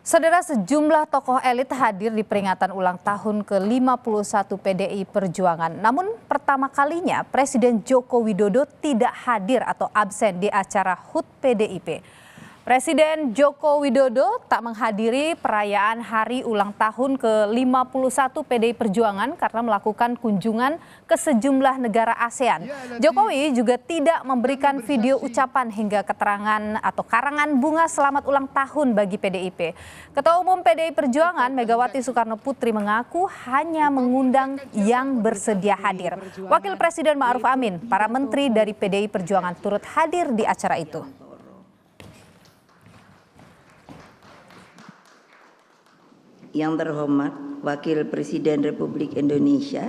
Saudara, sejumlah tokoh elit hadir di peringatan ulang tahun ke-51 PDI Perjuangan. Namun pertama kalinya Presiden Joko Widodo tidak hadir atau absen di acara HUT PDIP. Presiden Joko Widodo tak menghadiri perayaan hari ulang tahun ke-51 PDI Perjuangan karena melakukan kunjungan ke sejumlah negara ASEAN. Jokowi juga tidak memberikan video ucapan hingga keterangan atau karangan bunga selamat ulang tahun bagi PDIP. Ketua Umum PDI Perjuangan Megawati Soekarno Putri mengaku hanya mengundang yang bersedia hadir. Wakil Presiden Ma'ruf Amin, para menteri dari PDI Perjuangan turut hadir di acara itu. Yang terhormat Wakil Presiden Republik Indonesia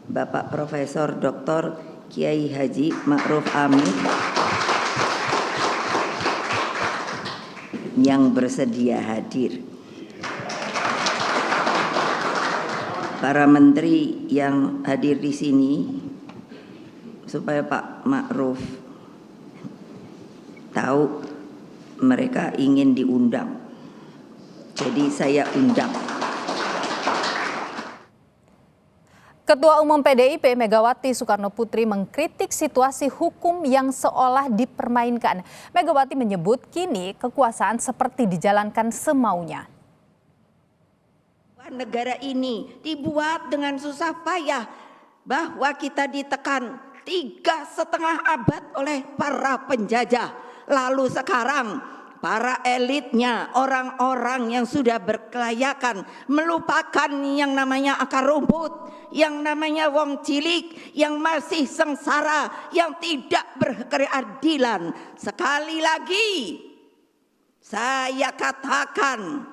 Bapak Profesor Dr. Kiai Haji Ma'ruf Amin yang bersedia hadir, para menteri yang hadir di sini, supaya Pak Ma'ruf tahu mereka ingin diundang. Jadi saya undang. Ketua Umum PDIP Megawati Soekarno Putri mengkritik situasi hukum yang seolah dipermainkan. Megawati menyebut kini kekuasaan seperti dijalankan semaunya. Negara ini dibuat dengan susah payah, bahwa kita ditekan 3,5 abad oleh para penjajah. Lalu sekarang para elitnya, orang-orang yang sudah berkelayakan, melupakan yang namanya akar rumput, yang namanya wong cilik, yang masih sengsara, yang tidak berkeadilan. Sekali lagi saya katakan,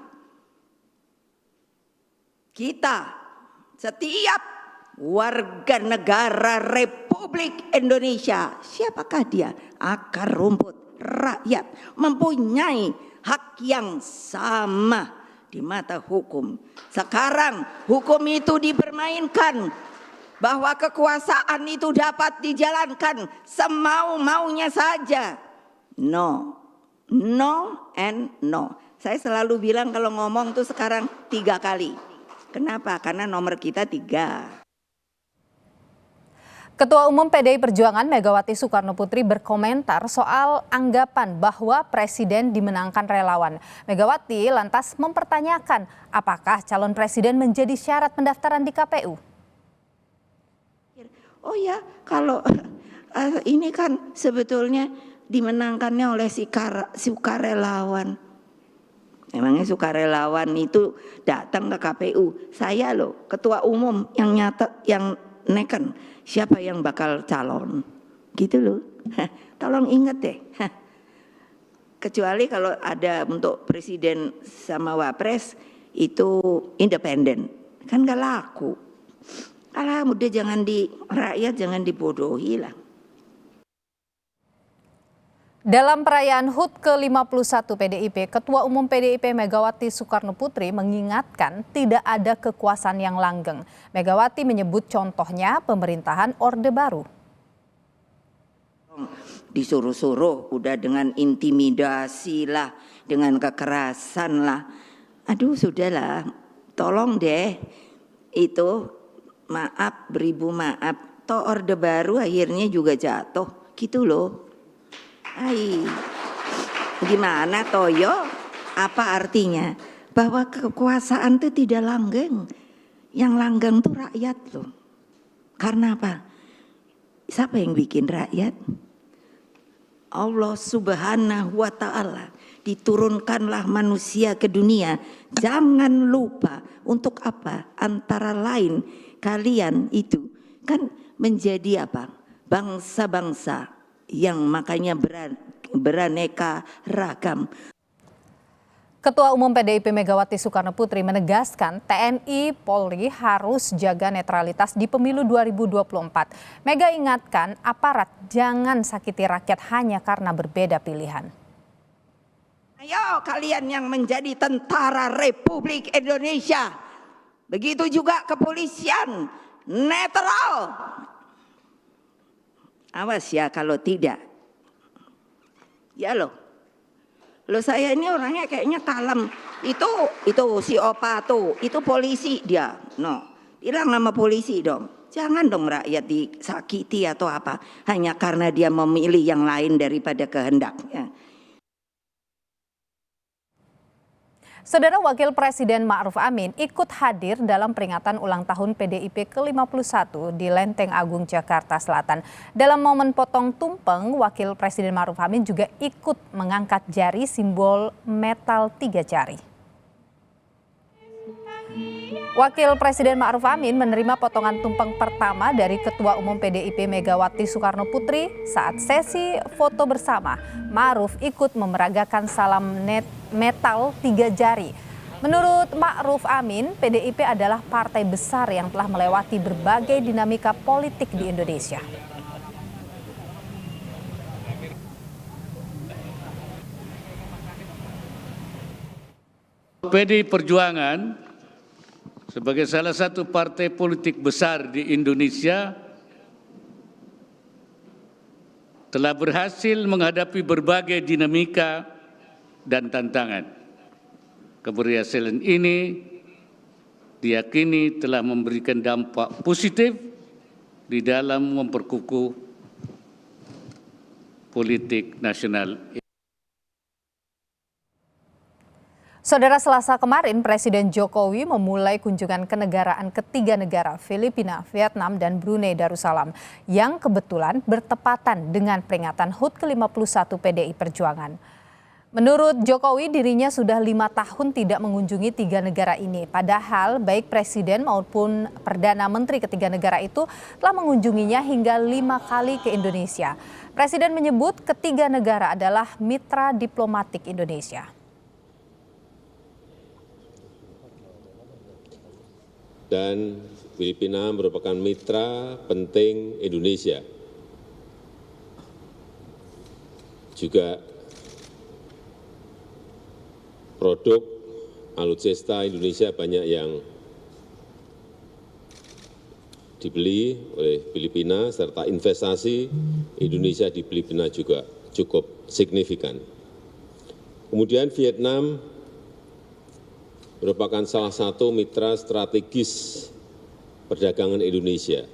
kita setiap warga negara Republik Indonesia, siapakah dia? Akar rumput, rakyat, mempunyai hak yang sama di mata hukum. Sekarang hukum itu dipermainkan, bahwa kekuasaan itu dapat dijalankan semau-maunya saja. No, no and no. Saya selalu bilang kalau ngomong tuh sekarang 3 kali. Kenapa? Karena nomor kita 3. Ketua Umum PDI Perjuangan Megawati Soekarno Putri berkomentar soal anggapan bahwa Presiden dimenangkan relawan. Megawati lantas mempertanyakan apakah calon presiden menjadi syarat pendaftaran di KPU. Oh ya, kalau ini kan sebetulnya dimenangkannya oleh sukarelawan. Emangnya sukarelawan itu datang ke KPU? Saya loh, ketua umum yang nyata, yang neken siapa yang bakal calon, gitu loh. Tolong ingat deh. Kecuali kalau ada untuk presiden sama wapres itu independen, kan gak laku. Alah, udah jangan rakyat jangan dibodohi lah. Dalam perayaan HUT ke-51 PDIP, Ketua Umum PDIP Megawati Soekarno Putri mengingatkan tidak ada kekuasaan yang langgeng. Megawati menyebut contohnya pemerintahan Orde Baru. Disuruh-suruh, udah dengan intimidasi lah, dengan kekerasan lah. Aduh sudahlah, tolong deh itu, maaf beribu maaf. Toh Orde Baru akhirnya juga jatuh, gitu loh. Hai, gimana Toyo? Apa artinya? Bahwa kekuasaan itu tidak langgeng. Yang langgeng itu rakyat loh. Karena apa? Siapa yang bikin rakyat? Allah Subhanahu wa ta'ala. Diturunkanlah manusia ke dunia. Jangan lupa untuk apa? Antara lain kalian itu kan menjadi apa? Bangsa-bangsa yang makanya beraneka ragam. Ketua Umum PDIP Megawati Soekarno Putri menegaskan TNI Polri harus jaga netralitas di pemilu 2024. Mega ingatkan aparat jangan sakiti rakyat hanya karena berbeda pilihan. Ayo kalian yang menjadi tentara Republik Indonesia, begitu juga kepolisian, netral. Awas ya kalau tidak. Ya loh. Loh saya ini orangnya kayaknya kalem. Itu si Opa tuh, itu polisi dia. No, bilang nama polisi dong. Jangan dong rakyat disakiti atau apa hanya karena dia memilih yang lain daripada kehendaknya. Saudara Wakil Presiden Ma'ruf Amin ikut hadir dalam peringatan ulang tahun PDIP ke-51 di Lenteng Agung, Jakarta Selatan. Dalam momen potong tumpeng, Wakil Presiden Ma'ruf Amin juga ikut mengangkat jari simbol metal 3 jari. Wakil Presiden Ma'ruf Amin menerima potongan tumpeng pertama dari Ketua Umum PDIP Megawati Soekarno Putri saat sesi foto bersama. Ma'ruf ikut memeragakan salam metal 3 jari. Menurut Ma'ruf Amin, PDIP adalah partai besar yang telah melewati berbagai dinamika politik di Indonesia. PDI Perjuangan sebagai salah satu partai politik besar di Indonesia telah berhasil menghadapi berbagai dinamika dan tantangan. Keberhasilan ini diyakini telah memberikan dampak positif di dalam memperkukuh politik nasional. Saudara, Selasa kemarin Presiden Jokowi memulai kunjungan kenegaraan ke 3 negara, Filipina, Vietnam, dan Brunei Darussalam, yang kebetulan bertepatan dengan peringatan HUT ke-51 PDI Perjuangan. Menurut Jokowi, dirinya sudah 5 tahun tidak mengunjungi 3 negara ini. Padahal baik Presiden maupun Perdana Menteri ketiga negara itu telah mengunjunginya hingga 5 kali ke Indonesia. Presiden menyebut ketiga negara adalah mitra diplomatik Indonesia. Dan Filipina merupakan mitra penting Indonesia. Juga produk alutsista Indonesia banyak yang dibeli oleh Filipina, serta investasi Indonesia di Filipina juga cukup signifikan. Kemudian Vietnam merupakan salah satu mitra strategis perdagangan Indonesia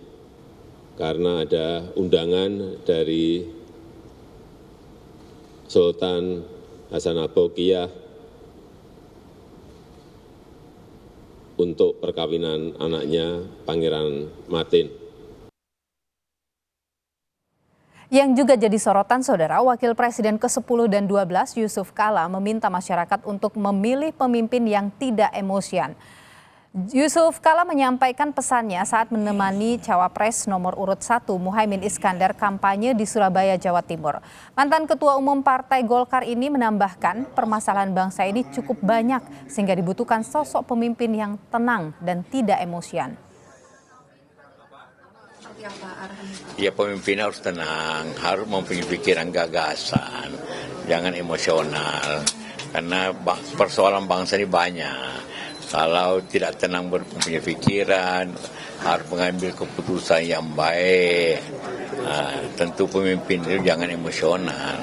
karena ada undangan dari Sultan Hassanal Bolkiah untuk perkawinan anaknya Pangeran Matin. Yang juga jadi sorotan, Saudara, Wakil Presiden ke-10 dan 12 Yusuf Kala meminta masyarakat untuk memilih pemimpin yang tidak emosian. Yusuf Kala menyampaikan pesannya saat menemani Cawapres nomor urut 1 Muhaimin Iskandar kampanye di Surabaya, Jawa Timur. Mantan Ketua Umum Partai Golkar ini menambahkan permasalahan bangsa ini cukup banyak sehingga dibutuhkan sosok pemimpin yang tenang dan tidak emosian. Ya, pemimpin harus tenang, harus mempunyai pikiran gagasan, jangan emosional. Karena persoalan bangsa ini banyak. Kalau tidak tenang mempunyai pikiran, harus mengambil keputusan yang baik. Tentu pemimpin itu jangan emosional.